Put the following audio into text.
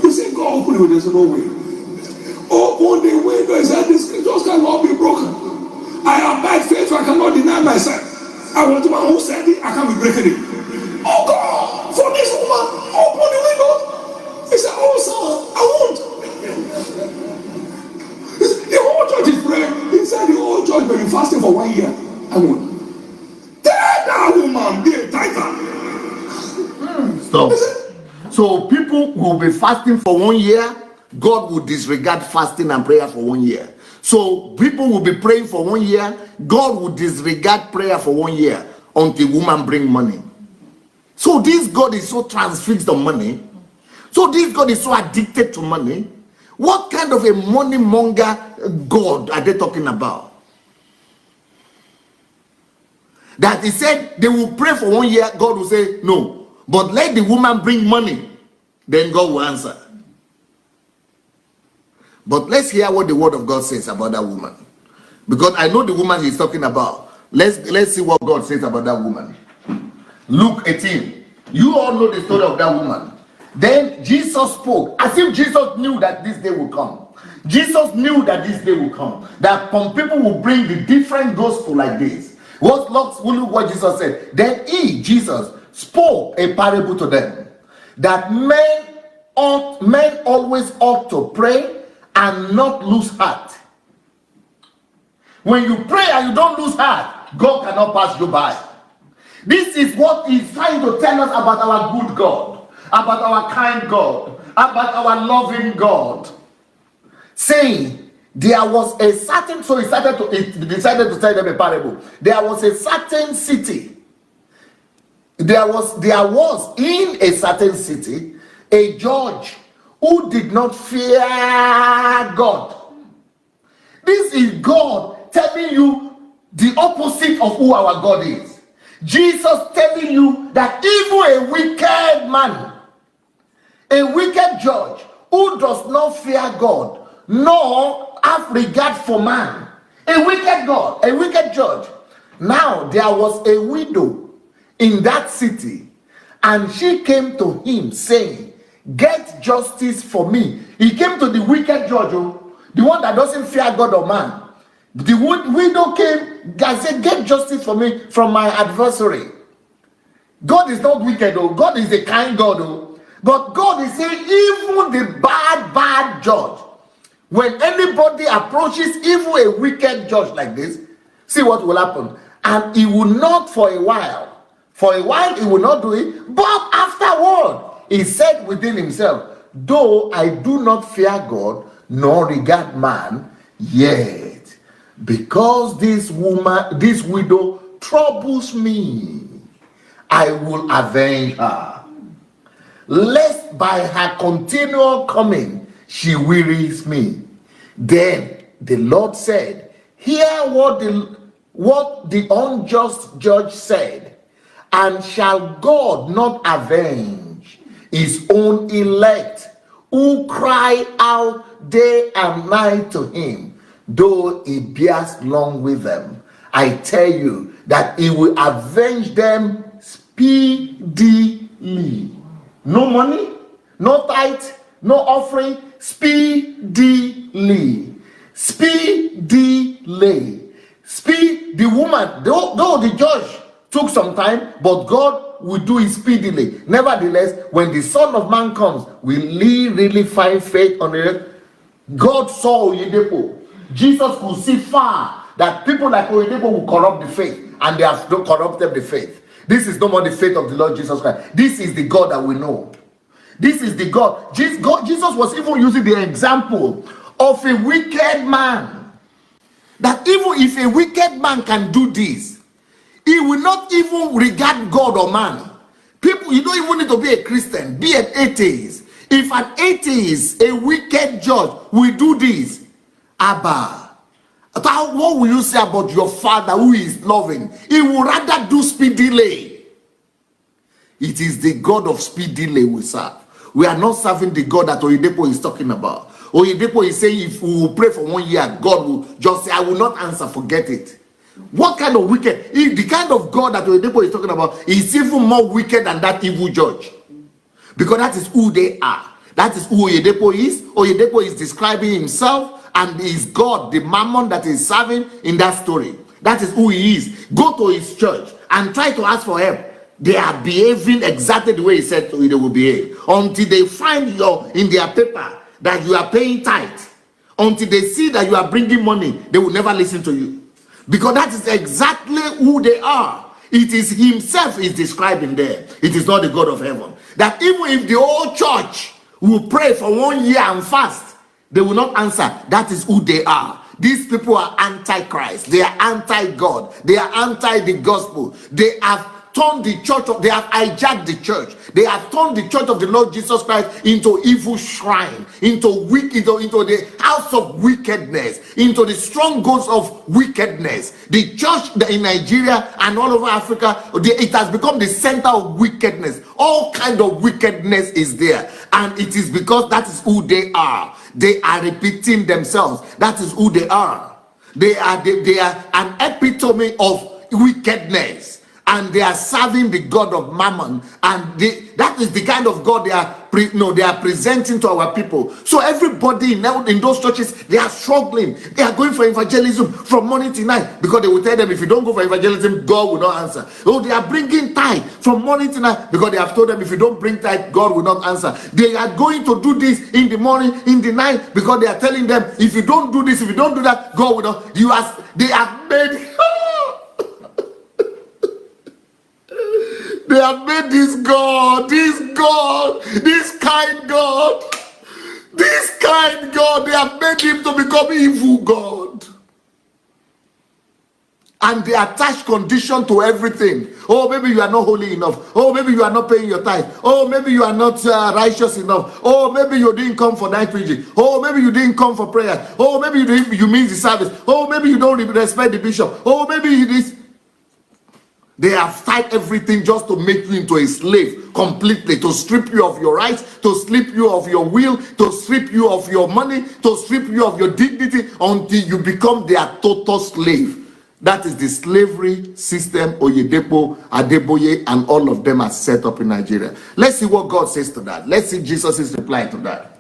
He said, God open the window. There's no way. Open the window. He said, this just cannot be broken. I am by faith, so I cannot deny myself. I want to man who said it, I can't be breaking it. Oh God, for this woman, open the window. He said, oh son, I won't. The whole church is praying. He said, the whole church been fasting for 1 year. I won't. Tell that woman, be a tither. Stop. So people will be fasting for 1 year. God will disregard fasting and prayer for 1 year. So people will be praying for 1 year. God will disregard prayer for 1 year until woman bring money. So this God is so transfixed on money. So this God is so addicted to money. What kind of a money monger God are they talking about? That he said they will pray for 1 year, God will say no. But let the woman bring money, then God will answer. But let's hear what the word of God says about that woman. Because I know the woman he's talking about. Let's see what God says about that woman. Luke 18. You all know the story of that woman. Then Jesus spoke as if Jesus knew that this day will come. Jesus knew that this day will come. That some people will bring the different gospel like this. Look what Jesus said. Then he, Jesus, spoke a parable to them. That men always ought to pray and not lose heart. When you pray and you don't lose heart, God cannot pass you by. This is what he's trying to tell us about our good God, about our kind God, about our loving God. Saying there was a certain, so he decided to tell them a parable. There was a certain city. There was in a certain city a judge who did not fear God. This is God telling you the opposite of who our God is. Jesus telling you that even a wicked man, a wicked judge who does not fear God, nor have regard for man, a wicked God, a wicked judge. Now there was a widow in that city, and she came to him saying, get justice for me. He came to the wicked judge, the one that doesn't fear God or man. The widow came and said, get justice for me from my adversary. God is not wicked, God is a kind God, but God is saying, even the bad judge, when anybody approaches even a wicked judge like this, see what will happen. And he will not for a while he will not do it, but afterward he said within himself, though I do not fear God nor regard man, yet because this widow troubles me, I will avenge her, lest by her continual coming she wearies me. Then the Lord said, hear what the unjust judge said, and shall God not avenge his own elect who cry out day and night to him, though he bears long with them? I tell you that he will avenge them speedily. No money, no tithe, no offering, speedily. The woman, though the judge took some time, but God will do it speedily. Nevertheless, when the Son of Man comes, will he really find faith on earth? God saw Oyedepo. Jesus could see far that people like Oyedepo will corrupt the faith, and they have not corrupted the faith. This is no more the faith of the Lord Jesus Christ. This is the God that we know. This is the God. Jesus was even using the example of a wicked man. That even if a wicked man can do this, he will not even regard God or man. People, you don't even need to be a Christian, be an atheist. If an atheist, a wicked judge, will do this, Abba, what will you say about your Father who is loving? He will rather do speed delay. It is the God of speed delay we serve. We are not serving the God that Oyedepo is talking about. Oyedepo is saying if we will pray for 1 year, God will just say, I will not answer, forget it. What kind of wicked? The kind of God that Oyedepo is talking about is even more wicked than that evil judge. Because that is who they are. That is who Oyedepo is. Oyedepo is describing himself and is God, the mammon that is serving in that story. That is who he is. Go to his church and try to ask for help. They are behaving exactly the way he said they will behave. Until they find in their paper that you are paying tithe. Until they see that you are bringing money, they will never listen to you. Because that is exactly who they are. It is himself is describing there. It is not the God of heaven. That even if the whole church will pray for 1 year and fast, they will not answer. That is who they are. These people are anti-Christ. They are anti-God. They are anti the gospel. They have turned the church they have hijacked the church. They have turned the church of the Lord Jesus Christ into evil shrine, into the house of wickedness, into the strongholds of wickedness. The church in Nigeria and all over Africa, it has become the center of wickedness. All kind of wickedness is there, and it is because that is who they are. They are repeating themselves. That is who they are. They are an epitome of wickedness. And they are serving the God of Mammon, and that is the kind of God they are presenting to our people. So everybody in those churches, they are struggling. They are going for evangelism from morning to night, because they will tell them, if you don't go for evangelism, God will not answer. Oh, they are bringing tithe from morning to night, because they have told them, if you don't bring tithe, God will not answer. They are going to do this in the morning, in the night, because they are telling them, if you don't do this, if you don't do that, God will not. They have made. They have made this kind God, they have made him to become evil God. And they attach condition to everything. Oh, maybe you are not holy enough. Oh, maybe you are not paying your tithe. Oh, maybe you are not righteous enough. Oh, maybe you didn't come for night preaching. Oh, maybe you didn't come for prayer. Oh, maybe you missed the service. Oh, maybe you don't respect the bishop. Oh, maybe this. They have tied everything just to make you into a slave completely, to strip you of your rights, to strip you of your will, to strip you of your money, to strip you of your dignity, until you become their total slave. That is the slavery system Oyedepo, Adeboye, and all of them are set up in Nigeria. Let's see what God says to that. Let's see Jesus' reply to that.